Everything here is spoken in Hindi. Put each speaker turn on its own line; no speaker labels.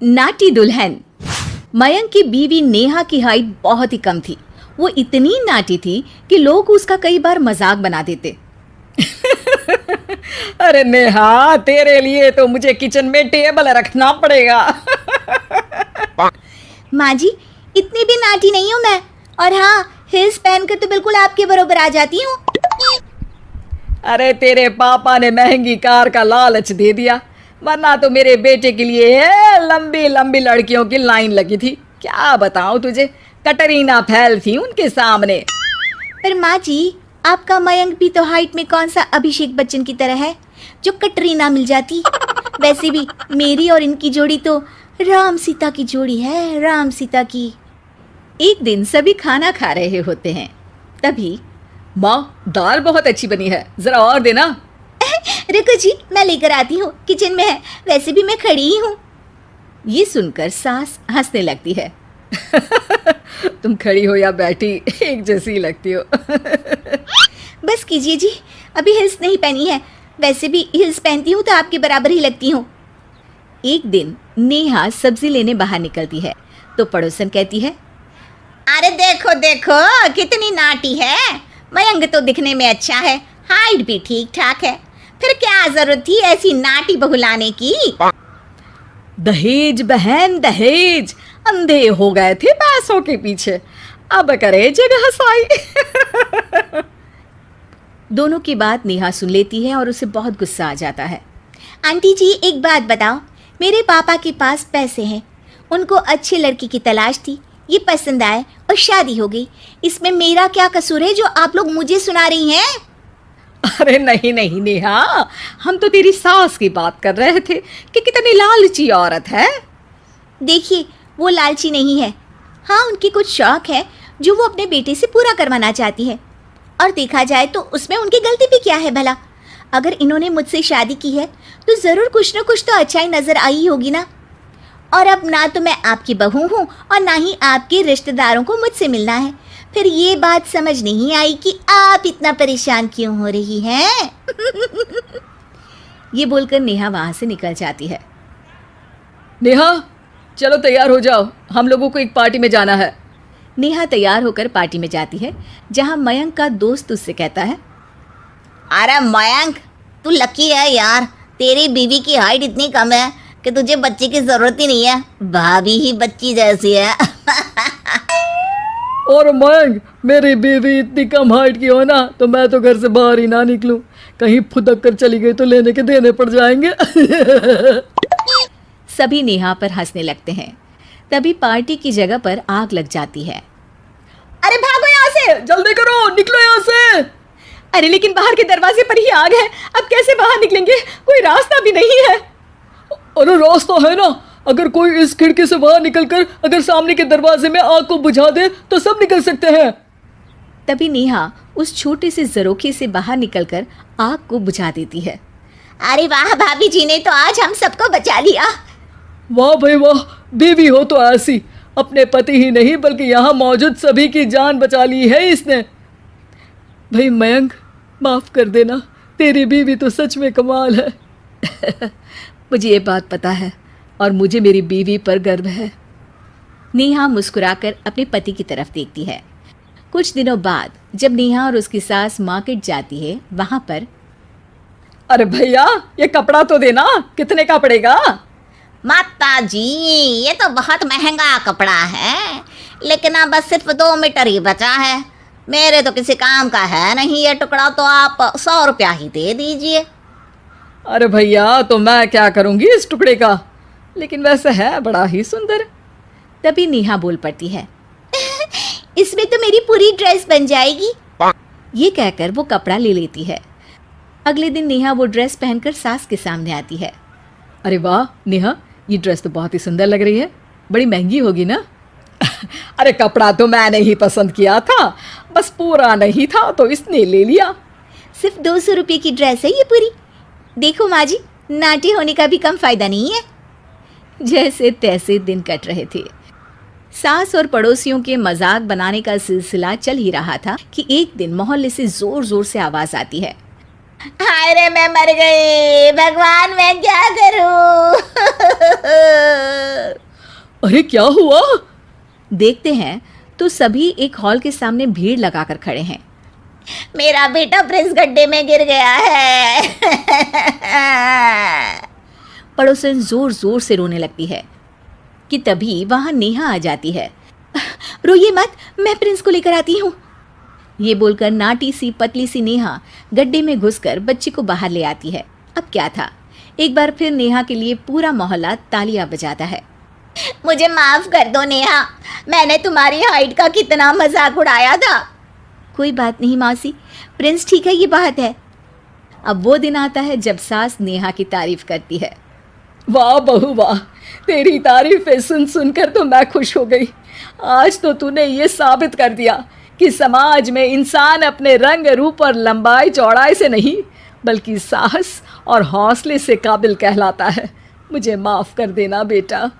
नाटी दुल्हन। मयंक की बीवी नेहा की हाइट बहुत ही कम थी। वो इतनी नाटी थी कि लोग उसका कई बार मजाक बना देते।
अरे नेहा, तेरे लिए तो मुझे किचन में टेबल रखना पड़ेगा।
माँ जी, इतनी भी नाटी नहीं हूँ मैं। और हाँ, हिल्स पहनकर तो बिल्कुल आपके बराबर आ जाती हूँ।
अरे तेरे पापा ने महंगी कार का लालच दे दिया, वरना तो मेरे बेटे के लिए लंबी लंबी लड़कियों की लाइन लगी थी। क्या बताऊं तुझे, कटरीना फैल थी उनके सामने।
पर माँ जी, आपका मयंक भी तो हाइट में कौन सा अभिषेक बच्चन की तरह है जो कटरीना मिल जाती। वैसे भी मेरी और इनकी जोड़ी तो राम सीता की जोड़ी है, राम सीता की।
एक दिन सभी खाना खा रहे होते हैं, तभी
माँ, दाल बहुत अच्छी बनी है, जरा और देना।
रुको जी, मैं लेकर आती हूँ, किचन में है। वैसे भी मैं खड़ी ही हूँ।
ये सुनकर सास हंसने लगती है।
तुम खड़ी हो या बैठी, एक जैसी लगती हो।
बस कीजिए जी, अभी हिल्स नहीं पहनी है। वैसे भी हिल्स पहनती हूँ तो आपके बराबर ही लगती हूँ।
एक दिन नेहा सब्जी लेने बाहर निकलती है तो पड़ोसन कहती है,
अरे देखो देखो, कितनी नाटी है। मयंक तो दिखने में अच्छा है, हाइट भी ठीक ठाक है। फिर क्या जरूरत थी ऐसी नाटी बहू लाने की।
दहेज बहन, दहेज। अंधे हो गए थे पैसों के पीछे, अब करे जगह हसाई।
दोनों की बात नेहा सुन लेती है और उसे बहुत गुस्सा आ जाता है।
आंटी जी, एक बात बताओ, मेरे पापा के पास पैसे हैं, उनको अच्छी लड़की की तलाश थी, ये पसंद आए और शादी हो गई। इसमें मेरा क्या कसूर है जो आप लोग मुझे सुना रही हैं?
अरे नहीं नहीं नेहा, हम तो तेरी सास की बात कर रहे थे कि कितनी लालची औरत है।
देखिए, वो लालची नहीं है। हाँ, उनकी कुछ शौक है जो वो अपने बेटे से पूरा करवाना चाहती है। और देखा जाए तो उसमें उनकी गलती भी क्या है भला। अगर इन्होंने मुझसे शादी की है तो ज़रूर कुछ न कुछ तो अच्छाई नज़र आई होगी ना। और अब ना तो मैं आपकी बहू हूँ और ना ही आपके रिश्तेदारों को मुझसे मिलना है। फिर ये बात समझ नहीं आई कि आप इतना परेशान क्यों हो रही हैं।
ये बोलकर नेहा वहाँ से निकल जाती है।
नेहा, चलो तैयार हो जाओ, हम लोगों को एक पार्टी में जाना है।
नेहा तैयार होकर पार्टी में जाती है, जहाँ मयंक का दोस्त उससे कहता है,
अरे मयंक, तू लकी है यार, तेरी बीवी की हाइट इतनी कम है कि तुझे बच्चे की जरूरत ही नहीं है। भाभी ही बच्ची जैसी है।
और मयंक, मेरी बीवी इतनी कम हाइट की हो ना तो मैं तो घर से बाहर ही ना निकलूं। कहीं फुदक कर चली गई तो लेने के देने पड़ जाएंगे।
सभी नेहा पर हंसने लगते हैं। तभी पार्टी की जगह पर आग लग जाती है।
अरे भागो यहाँ से,
जल्दी करो, निकलो यहाँ से।
अरे लेकिन बाहर के दरवाजे पर ही आग है, अब कैसे बाहर निकलेंगे? कोई रास्ता भी नहीं है।
अरे रास्ता है ना, अगर कोई इस खिड़की से बाहर निकलकर अगर सामने के दरवाजे में आग को बुझा दे तो सब निकल सकते हैं।
तभी नेहा उस छोटे से जरोखे से बाहर निकलकर आग को बुझा देती है।
अरे वाह, भाभी जी ने तो आज हम सबको बचा लिया।
वाह भाई वाह, बीवी हो तो ऐसी, अपने पति ही नहीं बल्कि यहाँ मौजूद सभी की जान बचा ली है इसने। भाई मयंक, माफ कर देना, तेरी बीवी तो सच में कमाल है।
मुझे ये बात पता है और मुझे मेरी बीवी पर गर्व है। नेहा मुस्कुराकर अपने पति की तरफ देखती है। कुछ दिनों बाद जब नेहा और उसकी सास मार्केट जाती है, वहां पर,
अरे भैया, ये कपड़ा तो देना, कितने का पड़ेगा?
माता जी, ये तो बहुत महंगा कपड़ा है, लेकिन अब बस सिर्फ 2 मीटर ही बचा है। मेरे तो किसी काम का है नहीं ये टुकड़ा, तो आप 100 रुपया ही दे दीजिए।
अरे भैया, तो मैं क्या करूंगी इस टुकड़े का, लेकिन वैसे है बड़ा ही सुंदर।
तभी नेहा बोल पड़ती है,
इसमें तो मेरी पूरी ड्रेस बन जाएगी।
ये कहकर वो कपड़ा ले लेती है। अगले दिन नेहा वो ड्रेस पहनकर सास के सामने आती है।
अरे वाह नेहा, ये ड्रेस तो बहुत ही सुंदर लग रही है, बड़ी महंगी होगी ना? अरे कपड़ा तो मैंने ही पसंद किया था, बस पूरा नहीं था तो इसने ले लिया।
सिर्फ 200 रुपये की ड्रेस है ये पूरी। देखो माँ जी, नाटी होने का भी कम फायदा नहीं है।
जैसे तैसे दिन कट रहे थे। सास और पड़ोसियों के मजाक बनाने का सिलसिला चल ही रहा था कि एक दिन मोहल्ले से जोर जोर से आवाज आती है,
हाय रे, मैं मर गई, भगवान मैं क्या करूं।
अरे क्या हुआ?
देखते हैं तो सभी एक हॉल के सामने भीड़ लगाकर खड़े हैं।
मेरा बेटा प्रिंस गड्ढे में गिर गया है।
पड़ोसन जोर जोर से रोने लगती है कि तभी वहां नेहा आ जाती है।
रोइए मत, मैं प्रिंस को लेकर आती हूँ।
ये बोलकर नाटी सी पतली सी नेहा गड्ढे में घुसकर बच्ची को बाहर ले आती है। अब क्या था, एक बार फिर नेहा के लिए पूरा मोहल्ला तालियां बजाता है।
मुझे माफ कर दो नेहा, मैंने तुम्हारी हाइट का कितना मजाक उड़ाया था।
कोई बात नहीं मौसी, प्रिंस ठीक है, ये बात है। अब वो दिन आता है जब सास नेहा की तारीफ करती है।
वाह बहू वाह, तेरी तारीफें सुन सुनकर तो मैं खुश हो गई। आज तो तूने ये साबित कर दिया कि समाज में इंसान अपने रंग रूप और लंबाई चौड़ाई से नहीं बल्कि साहस और हौसले से काबिल कहलाता है। मुझे माफ़ कर देना बेटा।